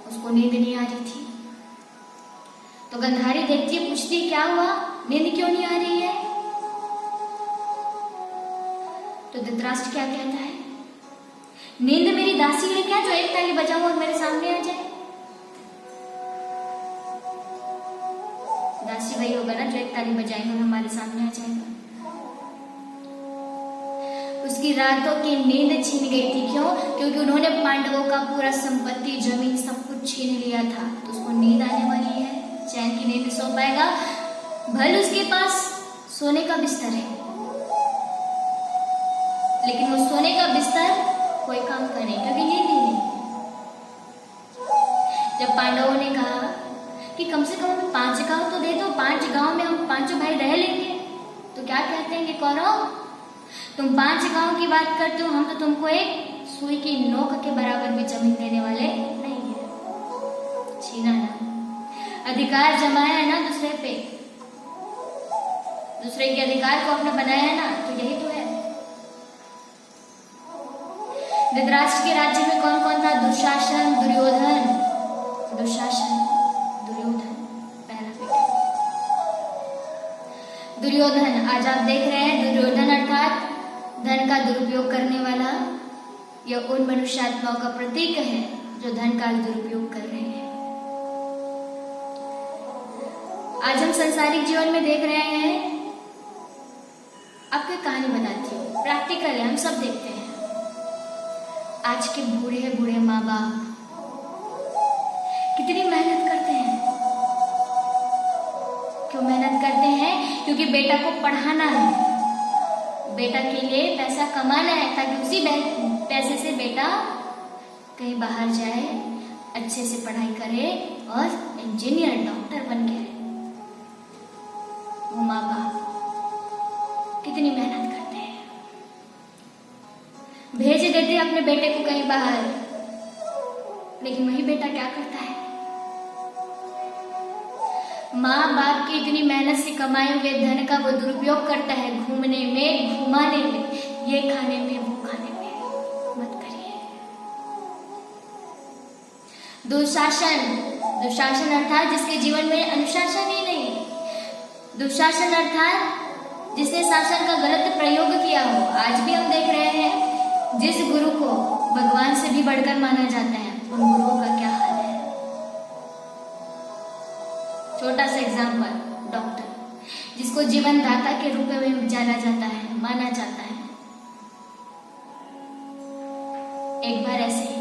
उसको नींद नहीं आ रही थी। तो गंधारी देखती है, पूछती है क्या हुआ, नींद क्यों नहीं आ रही है? तो धृतराष्ट्र क्या कहता है? नींद मेरी दासी है क्या जो एक ताली बजाऊं और मेरे सामने आ जाए? दासी वही होगा ना जो एक ताली बजाएंगे और हमारे सामने आ जाएगा। उसकी रातों की नींद छीन गई थी। क्यों? क्योंकि उन्होंने पांडवों का पूरा संपत्ति, जमीन सब कुछ छीन लिया था। तो उसको नींद आने वाली है, चैन की नींद सो पाएगा? भले उसके पास सोने का बिस्तर है, लेकिन वो सोने का बिस्तर कोई काम का नहीं, क्योंकि नींद ही नहीं। जब पांडवों ने कहा कि कम से कम हमें 5 गांव तो दे दो, 5 गांव में हम 5 भाई रह लेंगे, तो क्या कहते हैं कि कौरव, तुम 5 गांव की बात करते हो, हम तो तुमको एक सुई की नोक के बराबर भी जमीन देने वाले नहीं है। छीना ना, अधिकार जमाया है ना दूसरे पे, दूसरे के अधिकार को अपना बनाया है ना, तो यही तो है। धृतराष्ट्र के राज्य में कौन कौन था? दुशासन, दुर्योधन, पहला बेटा दुर्योधन। आज आप देख रहे हैं दुर्योधन अर्थात धन का दुरुपयोग करने वाला यह उन मनुष्य आत्माओं का प्रतीक है जो धन का दुरुपयोग कर रहे हैं। आज हम संसारिक जीवन में देख रहे हैं, आपको एक कहानी बताती हूँ, प्रैक्टिकल है, हम सब देखते हैं। आज के बूढ़े बूढ़े माँ बाप कितनी मेहनत करते हैं। क्यों मेहनत करते हैं? क्योंकि बेटा को पढ़ाना है, बेटा के लिए पैसा कमाना है, ताकि उसी पैसे से बेटा कहीं बाहर जाए, अच्छे से पढ़ाई करे और इंजीनियर डॉक्टर बन के रहे। वो माँ बाप कितनी मेहनत करते हैं, भेज देते हैं अपने बेटे को कहीं बाहर, लेकिन वही बेटा क्या करता है? माँ बाप की इतनी मेहनत से कमाए हुए धन का वो दुरुपयोग करता है, घूमने में, घुमाने में, ये खाने में, वो खाने में। मत करिए। दुशासन अर्थात जिसके जीवन में अनुशासन ही नहीं। दुशासन अर्थात जिसने शासन का गलत प्रयोग किया हो। आज भी हम देख रहे हैं, जिस गुरु को भगवान से भी बढ़कर माना जाता है, उन गुरुओं का क्या हाल है। छोटा सा एग्जाम्पल, डॉक्टर जिसको जीवन दाता के रूप में जाना जाता है, माना जाता है। एक बार ऐसे ही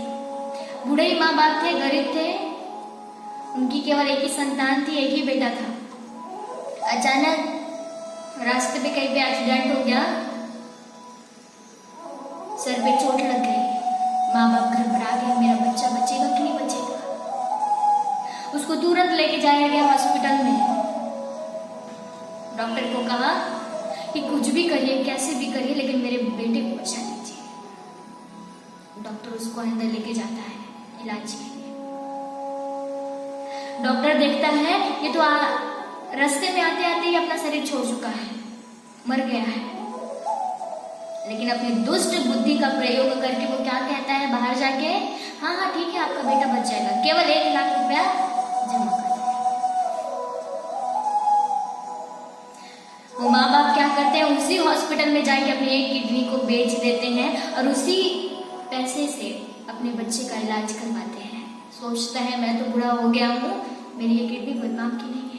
बूढ़े ही माँ बाप थे, गरीब थे, उनकी केवल एक ही संतान थी, एक ही बेटा था। अचानक रास्ते पे कहीं पे एक्सीडेंट हो गया, सर पे चोट लग गई। माँ बाप घबरा गए, मेरा बच्चा बचेगा कि नहीं बचेगा। उसको तुरंत लेके जाया गया हॉस्पिटल में। डॉक्टर को कहा कि कुछ भी करिए, कैसे भी करिए, लेकिन मेरे बेटे को बचा लीजिए। डॉक्टर उसको अंदर लेके जाता है इलाज के लिए। डॉक्टर देखता है ये तो रास्ते में आते आते ही अपना शरीर छोड़ चुका है, मर गया है। लेकिन अपनी दुष्ट बुद्धि का प्रयोग करके वो क्या कहता है बाहर जाके, हाँ हाँ ठीक है, आपका बेटा बच जाएगा, केवल 1 लाख रुपया जमा कर दे। वो माँ बाप क्या करते हैं, उसी हॉस्पिटल में जाके अपनी एक किडनी को बेच देते हैं और उसी पैसे से अपने बच्चे का इलाज करवाते हैं। सोचता है मैं तो बूढ़ा हो गया हूँ, मेरी ये किडनी कोई काम की नहीं है।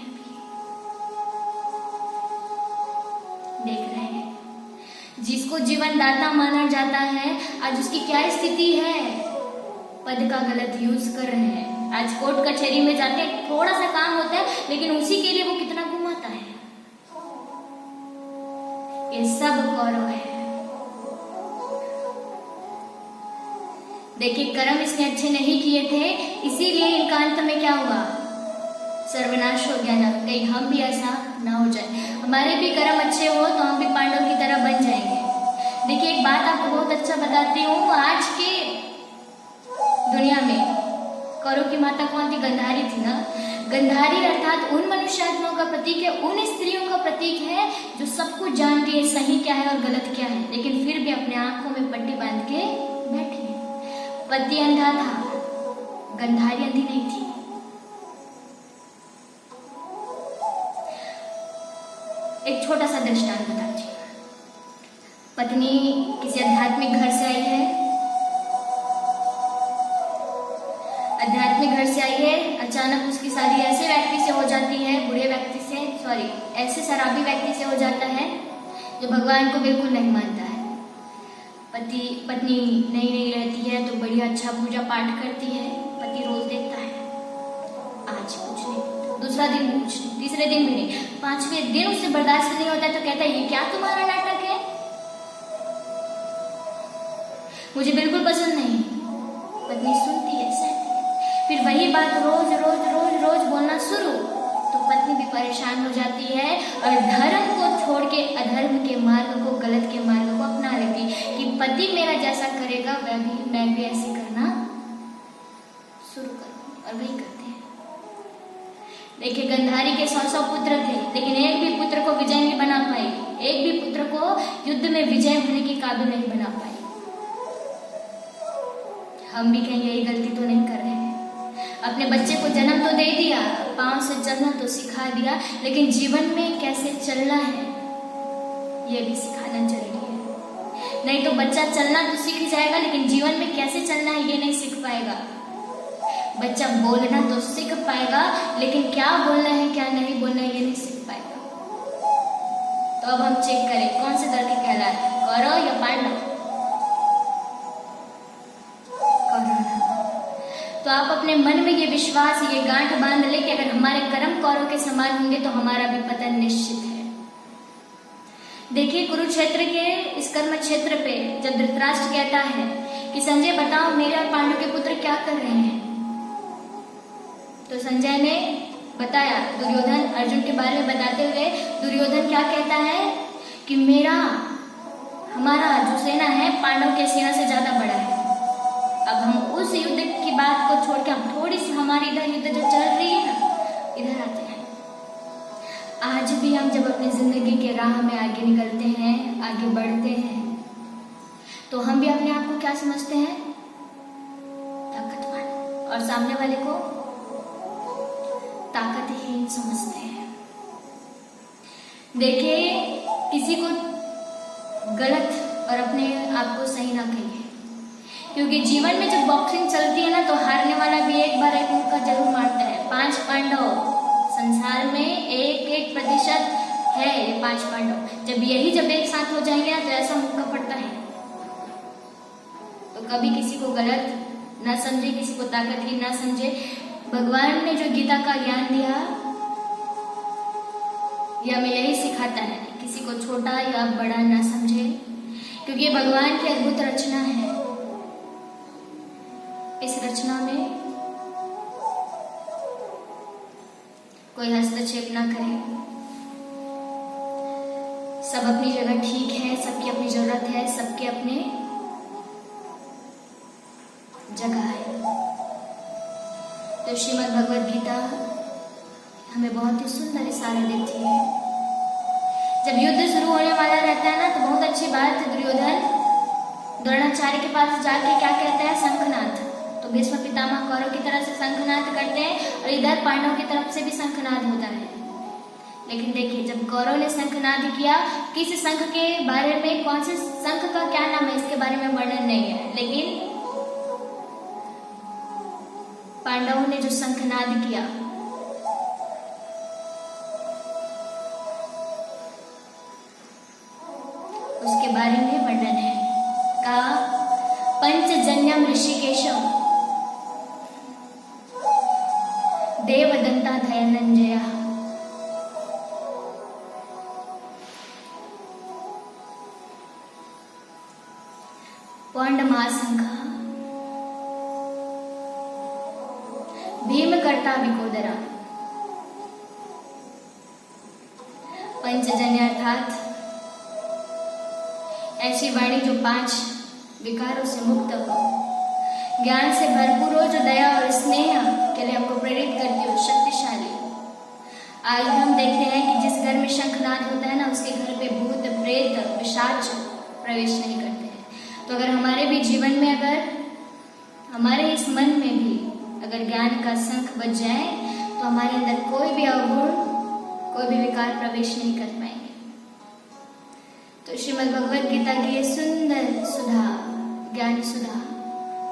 देख रहे हैं, जिसको जीवन दाता माना जाता है, आज उसकी क्या स्थिति है? पद का गलत यूज कर रहे हैं। आज कोर्ट कचहरी में जाते हैं, थोड़ा सा काम होता है, लेकिन उसी के लिए वो कितना घुमाता है। ये सब कौरव है। देखिए, कर्म इसने अच्छे नहीं किए थे, इसीलिए इनका अंत में क्या हुआ? सर्वनाश हो गया। ना कहीं हम भी ऐसा ना हो जाए, हमारे भी कर्म अच्छे हो तो हम भी पांडव की तरह बन जाएंगे। देखिए, एक बात आपको बहुत अच्छा बताती हूँ। आज के दुनिया में कौरव की माता कौन थी? गंधारी थी ना। गंधारी अर्थात उन मनुष्य आत्माओं का प्रतीक है, उन स्त्रियों का प्रतीक है जो सब कुछ जानती है, सही क्या है और गलत क्या है, लेकिन फिर भी अपने आंखों में पट्टी बांध के बैठी है। पति अंधा था, गंधारी अंधी नहीं थी। एक छोटा सा दृष्टांत बताती हूँ। पत्नी किसी आध्यात्मिक घर से आई है, अचानक उसकी शादी ऐसे व्यक्ति से हो जाती है, बुरे व्यक्ति से, ऐसे शराबी व्यक्ति से हो जाता है जो भगवान को बिल्कुल नहीं मानता है। पत्नी नई रहती है तो बढ़िया अच्छा पूजा पाठ करती है, पति रोज देखता है, आज कुछ नहीं, दूसरा दिन कुछ नहीं, तीसरे दिन भी नहीं, 5वें दिन उससे बर्दाश्त नहीं होता है तो कहता है ये क्या तुम्हारा नाटक है, मुझे बिल्कुल पसंद नहीं। पत्नी सुनती है, सहती है, फिर वही बात रोज रोज रोज रोज बोलना शुरू, तो पत्नी भी परेशान हो जाती है और धर्म को छोड़ के अधर्म के मार्ग को, गलत के मार्ग को अपना लेती कि पति मेरा जैसा करेगा मैं भी ऐसे करना शुरू करूँ, और वही करते हैं। देखिए, गंधारी के 100 पुत्र थे, लेकिन एक भी पुत्र को विजय नहीं बना पाई, एक भी पुत्र को युद्ध में विजय होने के काबिल नहीं बना पाई। हम भी कहीं यही गलती तो नहीं कर रहे हैं? अपने बच्चे को जन्म तो दे दिया, पांव से चलना तो सिखा दिया, लेकिन जीवन में कैसे चलना है ये भी सिखाना जरूरी है। नहीं तो बच्चा चलना तो सीख जाएगा, लेकिन जीवन में कैसे चलना है ये नहीं सीख पाएगा। बच्चा बोलना तो सीख पाएगा, लेकिन क्या बोलना है क्या नहीं बोलना है ये नहीं सीख पाएगा। तो अब हम चेक करें कौन से दल के कहला है, कौरव या पांडव? कौरव। तो आप अपने मन में ये विश्वास, ये गांठ बांध ले कि अगर हमारे कर्म कौरव के समान होंगे तो हमारा भी पतन निश्चित है। देखिए कुरुक्षेत्र के इस कर्म क्षेत्र पे जब धृतराष्ट्र कहता है कि संजय बताओ मेरे और पांडव के पुत्र क्या कर रहे हैं, तो संजय ने बताया, दुर्योधन अर्जुन के बारे में बताते हुए दुर्योधन क्या कहता है कि हमारा जो सेना है पांडव के सेना से ज्यादा बड़ा है। अब हम उस युद्ध की बात को छोड़ के हम थोड़ी सी हमारी इधर युद्ध जो चल रही है ना, इधर आते हैं। आज भी हम जब अपनी जिंदगी के राह में आगे निकलते हैं, आगे बढ़ते हैं, तो हम भी अपने आप को क्या समझते हैं? ताकतवान, और सामने वाले को ताकतहीन समझते हैं। देखिए किसी को गलत और अपने आप को सही ना कहिए, क्योंकि जीवन में जब बॉक्सिंग चलती है ना तो हारने वाला भी एक बार एक मुक्का जरूर मारता है। 5 पांडव संसार में 1% है, ये 5 पांडव जब एक साथ हो जाएंगे ना तो ऐसा मुक्का पड़ता है। तो कभी किसी को गलत ना समझे, किसी को ताकतहीन ना समझे। भगवान ने जो गीता का ज्ञान दिया ये हमें यही सिखाता है, किसी को छोटा या बड़ा ना समझे, क्योंकि ये भगवान की अद्भुत रचना है। इस रचना में कोई हस्तक्षेप ना करे, सब अपनी जगह ठीक है, सबकी अपनी जरूरत है, सबके अपने जगह है। तो श्रीमद् भगवद गीता हमें बहुत ही सुंदर इशारे देती है। जब युद्ध शुरू होने वाला रहता है ना तो बहुत अच्छी बात है, दुर्योधन द्रोणाचार्य के पास जाके क्या कहता है? शंखनाद। तो भीष्म पितामह कौरव की तरफ से शंखनाद करते हैं और इधर पांडव की तरफ से भी शंखनाद होता है। लेकिन देखिए जब कौरव ने शंखनाद किया, किस शंख के बारे में, कौन से शंख का क्या नाम है इसके बारे में वर्णन नहीं है, लेकिन पांडवों ने जो शंखनाद किया उसके बारे में वर्णन है। कहा पंचजन्यम ऋषिकेशम देवदंता धनंजय। पौंड महाशंख भीमकर्ता विकोदरा। पंचजन्य अर्थात ऐसी वाणी जो 5 विकारों से मुक्त हो, ज्ञान से भरपूर हो, जो दया और स्नेह के लिए हमको प्रेरित करती हो, शक्तिशाली। आज हम देखते हैं कि जिस घर में शंखनाद होता है ना उसके घर पे भूत प्रेत पिशाच प्रवेश नहीं करते हैं। तो अगर हमारे भी जीवन में, अगर हमारे इस मन में भी अगर ज्ञान का शंख बज जाए तो हमारे अंदर कोई भी अवगुण, कोई भी विकार प्रवेश नहीं कर पाएंगे। तो श्रीमद् भगवद गीता की ये सुंदर सुधा, ज्ञान सुधा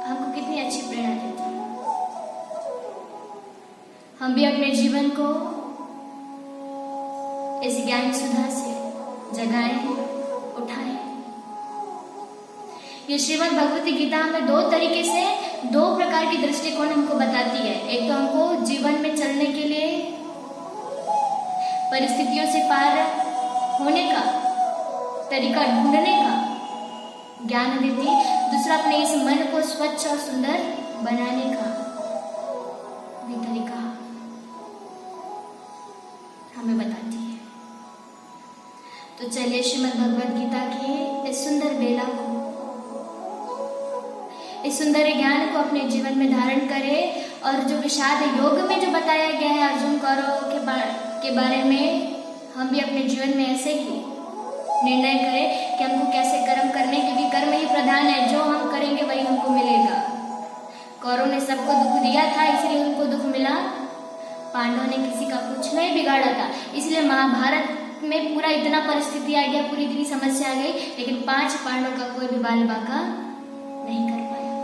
हमको कितनी अच्छी प्रेरणा देती है। हम भी अपने जीवन को इस ज्ञान सुधा से जगाएं, उठाएं। ये श्रीमद् भगवती गीता हमें 2 तरीके से, 2 प्रकार की दृष्टिकोण हमको बताती है। एक तो हमको जीवन में चलने के लिए परिस्थितियों से पार होने का तरीका ढूंढने का ज्ञान देती, दूसरा अपने इस मन को स्वच्छ और सुंदर बनाने का भी तरीका हमें बताती है। तो चलिए श्रीमद् भगवद गीता की इस सुंदर बेला को, इस सुंदर ज्ञान को अपने जीवन में धारण करें, और जो विषाद योग में जो बताया गया है अर्जुन कौरव के बारे में, हम भी अपने जीवन में ऐसे ही निर्णय करें कि हमको कैसे कर्म करने, क्योंकि कर्म ही प्रधान है, जो हम करेंगे वही हमको मिलेगा। कौरव ने सबको दुख दिया था इसलिए उनको दुख मिला, पांडवों ने किसी का कुछ नहीं बिगाड़ा था इसलिए महाभारत में पूरा इतना परिस्थिति आ गया, पूरी इतनी समस्या आ गई, लेकिन 5 पांडवों का कोई भी बाल बांका नहीं कर पाया।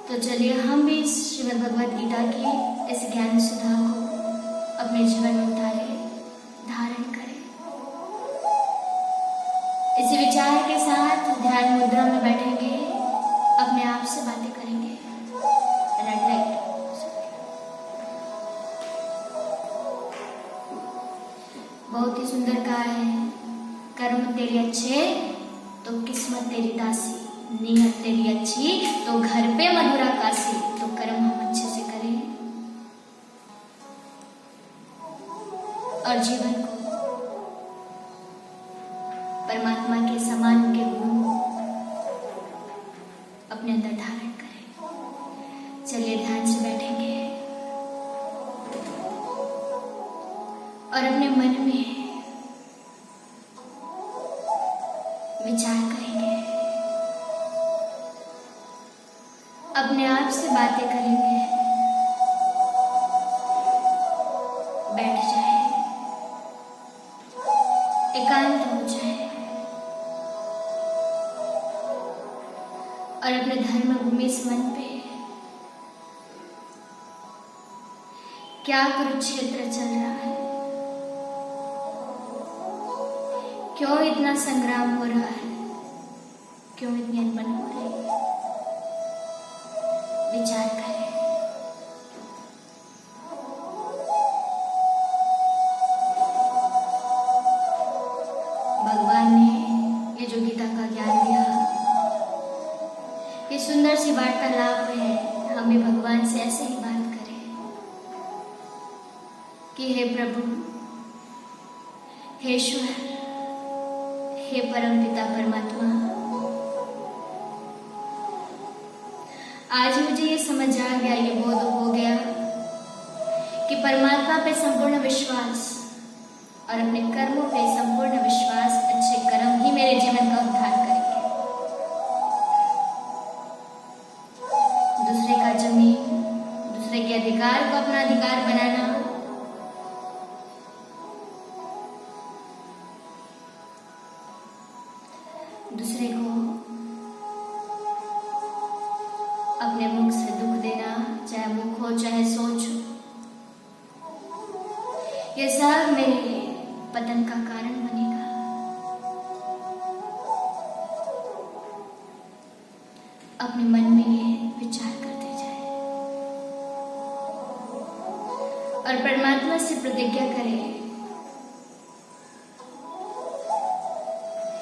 तो चलिए हम भी श्रीमद् भगवद गीता की इस ज्ञान सुधा को अपने जीवन में उतारे, धारण करें। इसी विचार के साथ ध्यान मुद्रा में बैठेंगे, अपने आप से बातें करेंगे। Red light. बहुत ही सुंदर कहा है, कर्म तेरे अच्छे तो किस्मत तेरी दासी, नीयत तेरी अच्छी तो घर पे मधुरा काशी। तो कर्म हम अच्छे से करें और जीवन को परमात्मा के समान के गुण अपने अंदर धारण करें। चलिए ध्यान से बैठेंगे और अपने मन में विचार करेंगे, अपने आप से बातें करेंगे। बैठ जाए, एकांत हो जाए और अपने धर्म भूमि इस मन पे क्या कुरुक्षेत्र चल रहा है, क्यों इतना संग्राम हो रहा है, क्यों इतनी अनबन हो रही है, विचार करें। भगवान ने ये जो गीता का ज्ञान दिया, ये सुंदर सी वार्तालाप है। हम भी भगवान से ऐसे ही बात करें कि हे प्रभु, हे ईश्वर, हे परमपिता परमात्मा, आज मुझे ये समझ आ गया, ये बोध हो गया कि परमात्मा पे संपूर्ण विश्वास और अपने कर्मों पे संपूर्ण विश्वास, अच्छे कर्म ही मेरे जीवन का उद्धार करेंगे। दूसरे का जमीन, दूसरे के अधिकार को अपना अधिकार बनाना, दूसरे को अपने मुख से दुख देना, चाहे मुख हो चाहे सोच हो, ये सब मेरे पतन का कारण बनेगा। अपने मन में ये विचार करते जाए और परमात्मा से प्रतिज्ञा करें,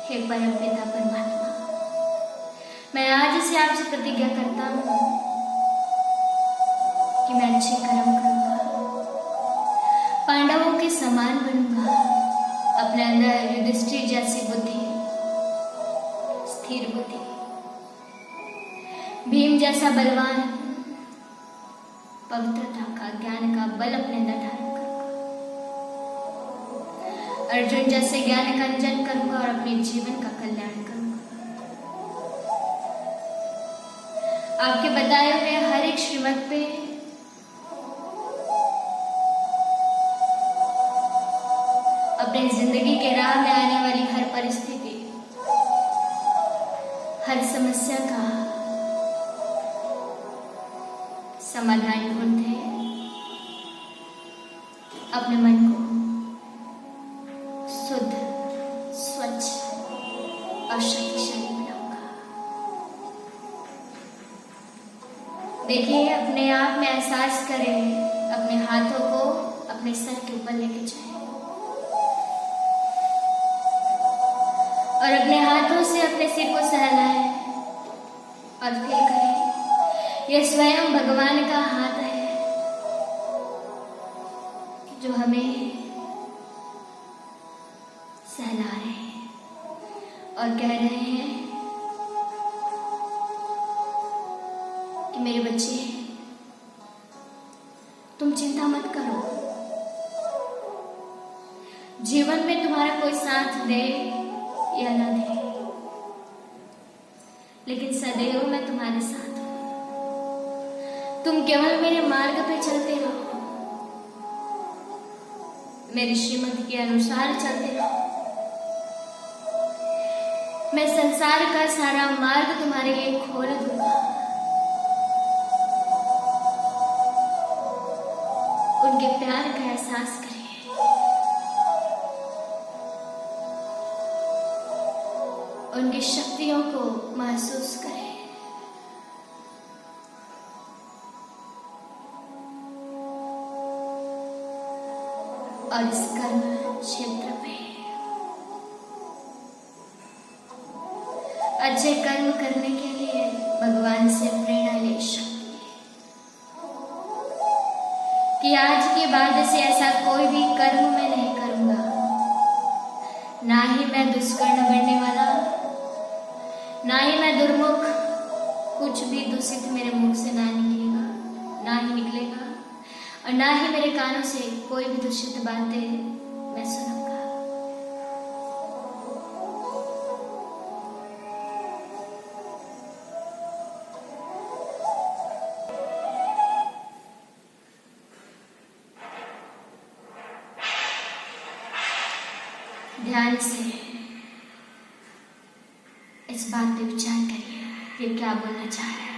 हे परमपिता परमात्मा, मैं आज से आपसे प्रतिज्ञा करता हूँ कि मैं अच्छे कर्म करूंगा, पांडवों के समान बनूंगा, अपने अंदर युधिष्ठिर जैसी बुद्धि, स्थिर बुद्धि, भीम जैसा बलवान, पवित्रता का, ज्ञान का बल अपने अंदर धारण करूंगा, अर्जुन जैसे ज्ञान का अंजन करूंगा और अपने जीवन का कल्याण करूंगा। आपके बताए हुए हर एक श्रीमत पे अपनी जिंदगी के राह में आने वाली हर परिस्थिति, हर समस्या का समाधान ढूंढते अपने मन को शुद्ध, स्वच्छ और शक्तिशाली बनाऊंगा। देखिए, अपने आप में एहसास करें, अपने हाथों को अपने सर के ऊपर लेके जाएं और अपने हाथों से अपने सिर को सहलाएं और फील करें, यह स्वयं भगवान का हाथ है जो हमें सहला रहे हैं और कह रहे हैं कि मेरे बच्चे, तुम चिंता मत करो, जीवन में तुम्हारा कोई साथ दे या ना दे, लेकिन सदैव मैं तुम्हारे साथ हूं। तुम केवल मेरे मार्ग पे चलते रहो, मेरी श्रीमत के अनुसार चलते रहो। मैं संसार का सारा मार्ग तुम्हारे लिए खोल दूंगा। उनके प्यार का एहसास करिए, उनकी शक्तियों को महसूस करें। और इस कर्म क्षेत्र में अच्छे कर्म करने के लिए भगवान से प्रेरणा ले सकती है कि आज के बाद से ऐसा कोई भी कर्म मैं नहीं करूंगा, ना ही मैं दुष्कर्म करने वाला, ना ही मैं दुर्मुख, कुछ भी दूषित मेरे मुख से ना निकलेगा, ना ही निकलेगा, और ना ही मेरे कानों से कोई भी दूषित बातें मैं सुनूंगा। ध्यान से इस बात पे विचार करिए, ये क्या बोलना चाह रहा है।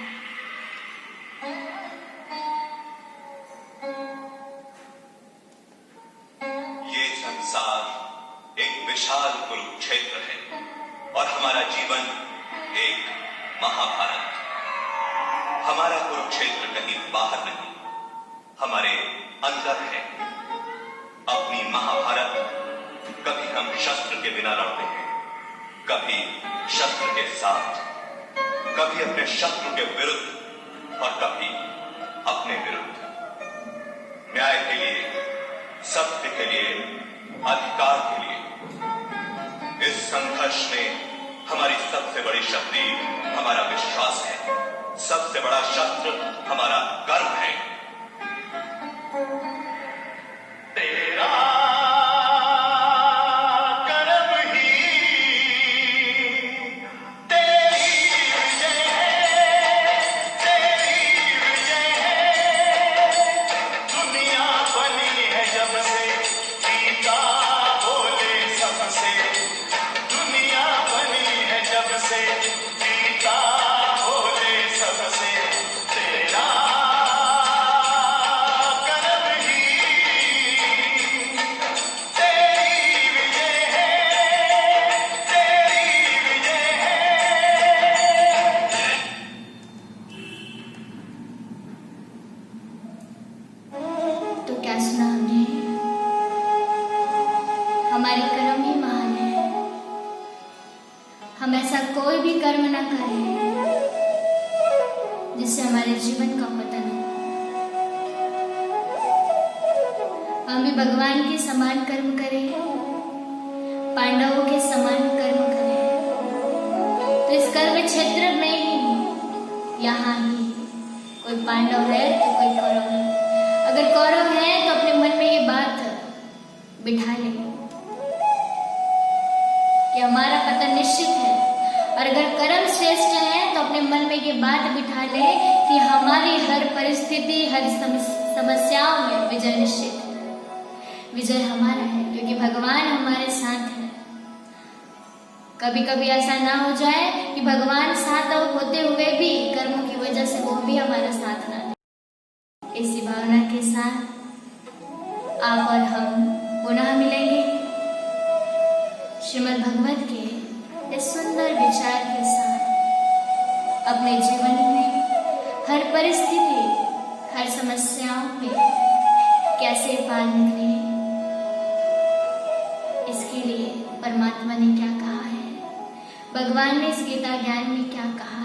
ये संसार एक विशाल कुरुक्षेत्र है और हमारा जीवन एक महाभारत। हमारा कुरुक्षेत्र कहीं बाहर नहीं, हमारे अंदर है। अपनी महाभारत कभी हम शस्त्र के बिना लड़ते हैं, कभी शस्त्र के साथ, कभी अपने शत्रु के विरुद्ध और कभी अपने विरुद्ध। न्याय के लिए, सत्य के लिए, अधिकार के लिए। इस संघर्ष में हमारी सबसे बड़ी शक्ति हमारा विश्वास है, सबसे बड़ा शस्त्र हमारा कर्म है। तेरा हमारे कर्म ही महान है। हम ऐसा कोई भी कर्म ना करें जिससे हमारे जीवन का पतन हो। हम भी भगवान के समान कर्म करें, पांडवों के समान कर्म करें। तो इस कर्म क्षेत्र में ही, यहाँ ही कोई पांडव है तो कोई कौरव है। अगर कौरव है तो अपने मन में ये बात बिठा ले कि हमारा पतन निश्चित है, और अगर कर्म श्रेष्ठ है तो अपने मन में ये बात बिठा ले कि हमारी हर परिस्थिति, हर समस्याओं में विजय निश्चित है। विजय हमारा है क्योंकि भगवान हमारे साथ है। कभी कभी ऐसा ना हो जाए कि भगवान साथ होते हुए भी कर्मों की वजह से वो भी हमारा साथ ना दे। इसी भावना के साथ आप और हम पुनः मिलेंगे श्रीमद् भागवत के इस सुंदर विचार के साथ। अपने जीवन में हर परिस्थिति, हर समस्याओं में कैसे पार निकले, इसके लिए परमात्मा ने क्या कहा है, भगवान ने इस गीता ज्ञान में क्या कहा